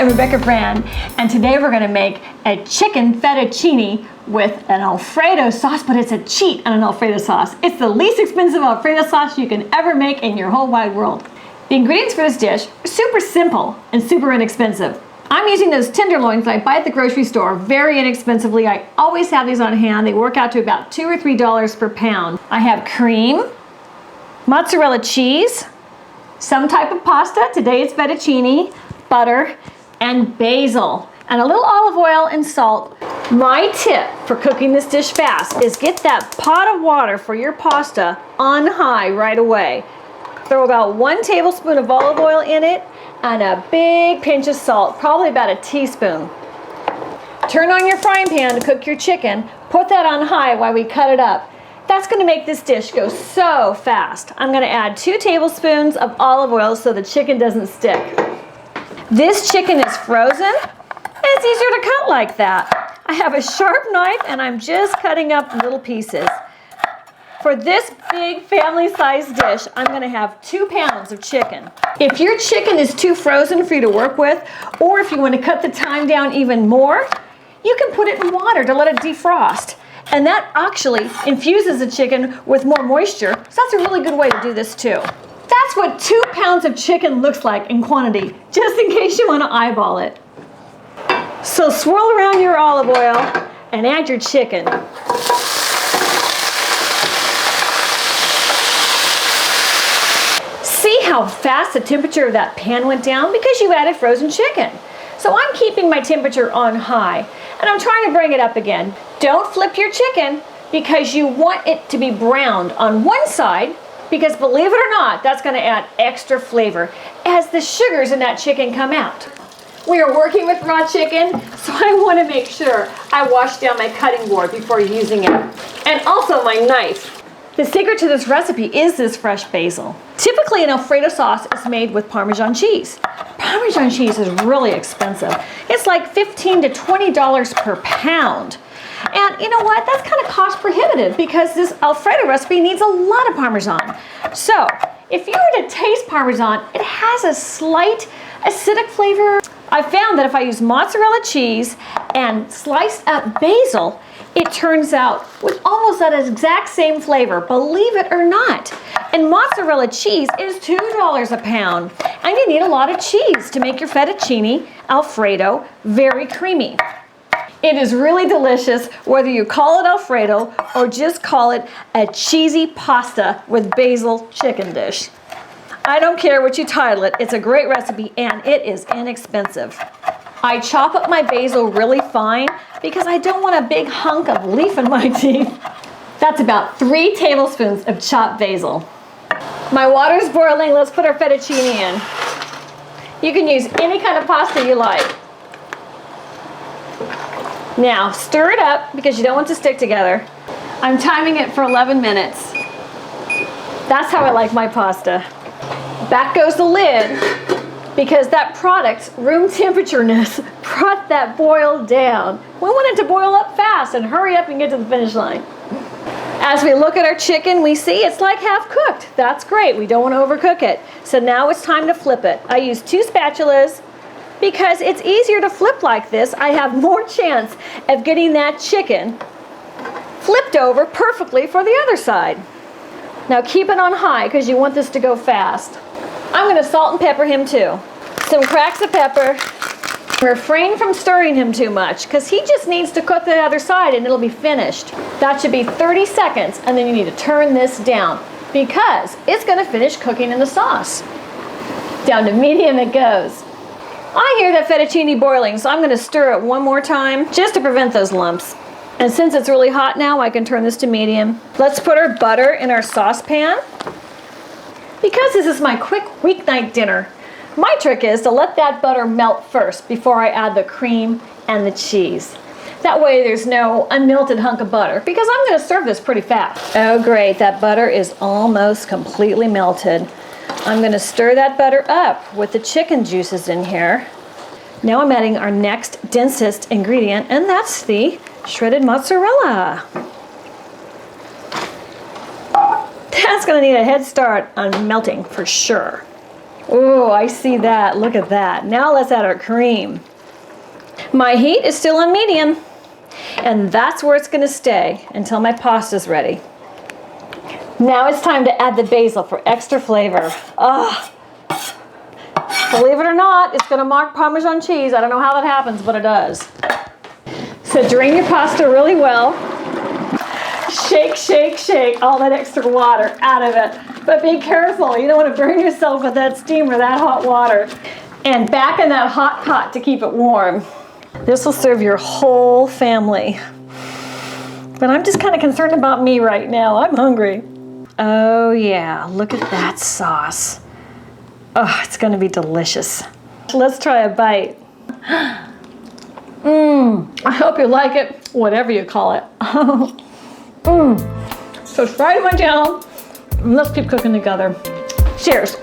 I'm Rebecca Brand, and today we're going to make a chicken fettuccine with an Alfredo sauce, but it's a cheat on an Alfredo sauce. It's the least expensive Alfredo sauce you can ever make in your whole wide world. The ingredients for this dish are super simple and super inexpensive. I'm using those tenderloins that I buy at the grocery store very inexpensively. I always have these on hand. They work out to about $2 or $3 per pound. I have cream, mozzarella cheese, some type of pasta. Today it's fettuccine, butter, and basil, and a little olive oil and salt. My tip for cooking this dish fast is get that pot of water for your pasta on high right away. Throw about 1 tablespoon of olive oil in it and a big pinch of salt, probably about a teaspoon. Turn on your frying pan to cook your chicken. Put that on high while we cut it up. That's going to make this dish go so fast. I'm going to add 2 tablespoons of olive oil so the chicken doesn't stick. This chicken is frozen, and it's easier to cut like that. I have a sharp knife and I'm just cutting up little pieces. For this big family-sized dish, I'm going to have 2 pounds of chicken. If your chicken is too frozen for you to work with, or if you want to cut the time down even more, you can put it in water to let it defrost. And that actually infuses the chicken with more moisture, so that's a really good way to do this too. That's what 2 pounds of chicken looks like in quantity, just in case you want to eyeball it. So swirl around your olive oil and add your chicken. See how fast the temperature of that pan went down because you added frozen chicken. So I'm keeping my temperature on high, and I'm trying to bring it up again. Don't flip your chicken because you want it to be browned on one side, because believe it or not, that's going to add extra flavor as the sugars in that chicken come out. We are working with raw chicken, so I want to make sure I wash down my cutting board before using it, and also my knife. The secret to this recipe is this fresh basil. Typically an Alfredo sauce is made with Parmesan cheese. Parmesan cheese is really expensive. It's like $15 to $20 per pound. And you know what? That's kind of cost prohibitive because this Alfredo recipe needs a lot of Parmesan. So if you were to taste Parmesan, it has a slight acidic flavor. I found that if I use mozzarella cheese and sliced up basil, it turns out with almost that exact same flavor, believe it or not. And mozzarella cheese is $2 a pound. And you need a lot of cheese to make your fettuccine Alfredo very creamy. It is really delicious whether you call it Alfredo or just call it a cheesy pasta with basil chicken dish. I don't care what you title it, it's a great recipe and it is inexpensive. I chop up my basil really fine because I don't want a big hunk of leaf in my teeth. That's about 3 tablespoons of chopped basil. My water's boiling, let's put our fettuccine in. You can use any kind of pasta you like. Now, stir it up because you don't want it to stick together. I'm timing it for 11 minutes. That's how I like my pasta. Back goes the lid because that product's room temperatureness brought that boil down. We want it to boil up fast and hurry up and get to the finish line. As we look at our chicken, we see it's like half cooked. That's great, we don't want to overcook it. So now it's time to flip it. I use 2 spatulas. Because it's easier to flip like this, I have more chance of getting that chicken flipped over perfectly for the other side. Now keep it on high because you want this to go fast. I'm going to salt and pepper him too. Some cracks of pepper. Refrain from stirring him too much because he just needs to cook the other side and it'll be finished. That should be 30 seconds and then you need to turn this down because it's going to finish cooking in the sauce. Down to medium it goes. I hear that fettuccine boiling, so I'm going to stir it one more time just to prevent those lumps. And since it's really hot now, I can turn this to medium. Let's put our butter in our saucepan. Because this is my quick weeknight dinner, my trick is to let that butter melt first before I add the cream and the cheese. That way there's no unmelted hunk of butter because I'm going to serve this pretty fast. Oh great, that butter is almost completely melted. I'm going to stir that butter up with the chicken juices in here. Now I'm adding our next densest ingredient, and that's the shredded mozzarella. That's going to need a head start on melting for sure. Oh, I see that. Look at that. Now let's add our cream. My heat is still on medium, and that's where it's going to stay until my pasta's ready. Now it's time to add the basil for extra flavor. Ah, believe it or not, it's going to mock Parmesan cheese. I don't know how that happens, but it does. So drain your pasta really well. Shake, shake, shake all that extra water out of it. But be careful, you don't want to burn yourself with that steam or that hot water. And back in that hot pot to keep it warm. This will serve your whole family. But I'm just kind of concerned about me right now. I'm hungry. Oh yeah, look at that sauce. Oh, it's going to be delicious. Let's try a bite. I hope you like it, whatever you call it. Subscribe to my channel. Let's keep cooking together. Cheers.